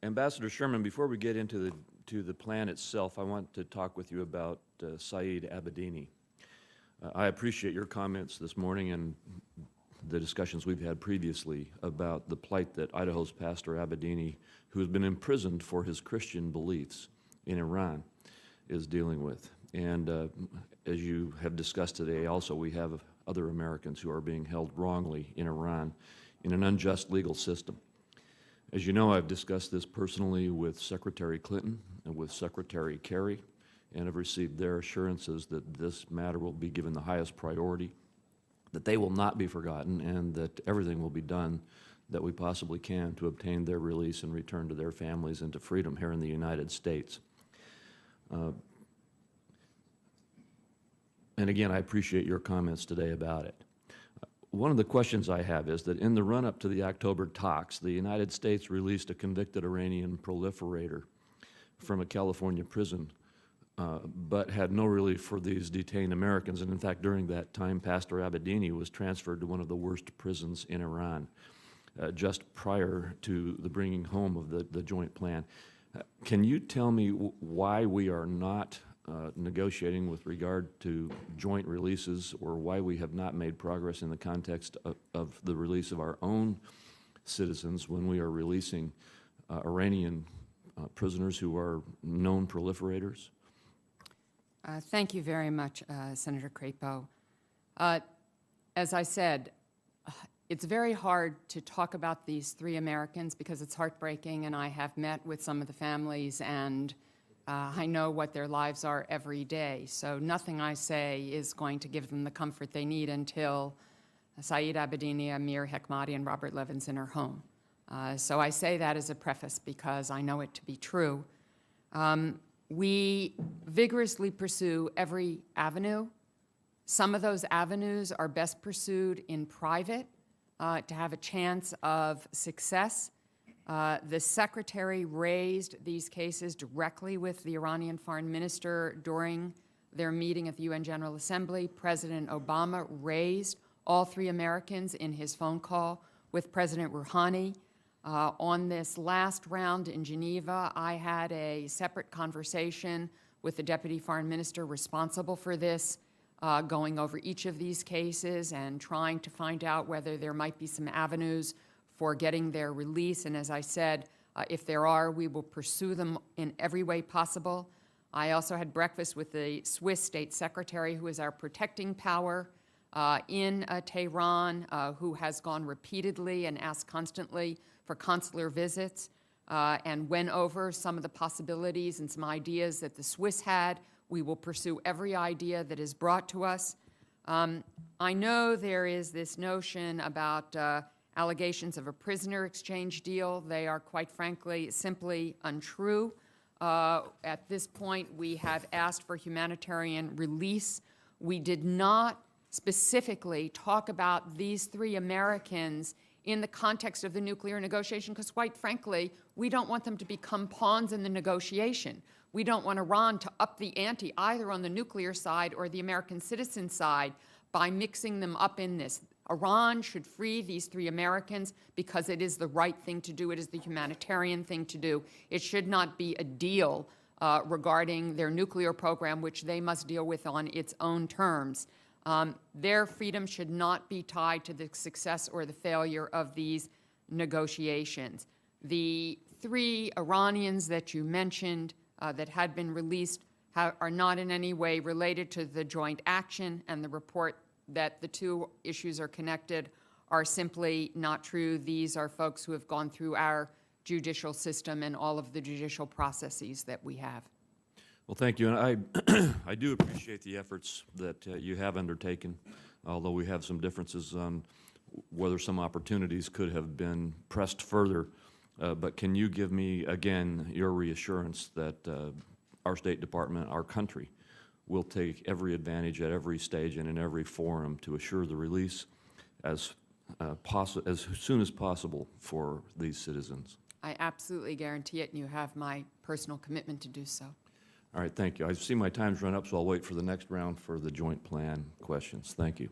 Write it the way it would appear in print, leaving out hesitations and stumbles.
Ambassador Sherman, before we get into the plan itself, I want to talk with you about Saeed Abedini. I appreciate your comments this morning and the discussions we've had previously about the plight that Idaho's Pastor Abedini, who has been imprisoned for his Christian beliefs in Iran, is dealing with. And as you have discussed today, also we have other Americans who are being held wrongly in Iran in an unjust legal system. As you know, I've discussed this personally with Secretary Clinton and with Secretary Kerry, and have received their assurances that this matter will be given the highest priority, that they will not be forgotten, and that everything will be done that we possibly can to obtain their release and return to their families and to freedom here in the United States. And again, I appreciate your comments today about it. One of the questions I have is that in the run-up to the October talks, the United States released a convicted Iranian proliferator from a California prison, but had no relief for these detained Americans. And in fact, during that time, Pastor Abedini was transferred to one of the worst prisons in Iran, just prior to the bringing home of the joint plan. Can you tell me why we are not negotiating with regard to joint releases, or why we have not made progress in the context of the release of our own citizens when we are releasing Iranian prisoners who are known proliferators? Thank you very much, Senator Crapo. As I said, it's very hard to talk about these three Americans because it's heartbreaking, and I have met with some of the families, and I know what their lives are every day. So nothing I say is going to give them the comfort they need until Saeed Abedini, Amir Hekmati, and Robert Levinson are home. So I say that as a preface because I know it to be true. We vigorously pursue every avenue. Some of those avenues are best pursued in private to have a chance of success. The Secretary raised these cases directly with the Iranian Foreign Minister during their meeting at the UN General Assembly. President Obama raised all three Americans in his phone call with President Rouhani. On this last round in Geneva, I had a separate conversation with the Deputy Foreign Minister responsible for this, going over each of these cases and trying to find out whether there might be some avenues for getting their release. And as I said, if there are, we will pursue them in every way possible. I also had breakfast with the Swiss State Secretary, who is our protecting power in Tehran, who has gone repeatedly and asked constantly for consular visits, and went over some of the possibilities and some ideas that the Swiss had. We will pursue every idea that is brought to us. I know there is this notion about allegations of a prisoner exchange deal. They are, quite frankly, simply untrue. At this point, we have asked for humanitarian release. We did not specifically talk about these three Americans in the context of the nuclear negotiation because, quite frankly, we don't want them to become pawns in the negotiation. We don't want Iran to up the ante either on the nuclear side or the American citizen side by mixing them up in this. Iran should free these three Americans because it is the right thing to do. It is the humanitarian thing to do. It should not be a deal regarding their nuclear program, which they must deal with on its own terms. Their freedom should not be tied to the success or the failure of these negotiations. The three Iranians that you mentioned that had been released are not in any way related to the joint action, and the report that the two issues are connected are simply not true. These are folks who have gone through our judicial system and all of the judicial processes that we have. Well, thank you. And I do appreciate the efforts that you have undertaken, although we have some differences on whether some opportunities could have been pressed further. But can you give me, again, your reassurance that our State Department, our country, will take every advantage at every stage and in every forum to assure the release as soon as possible for these citizens? I absolutely guarantee it, and you have my personal commitment to do so. All right, thank you. I see my time's run up, so I'll wait for the next round for the joint plan questions. Thank you.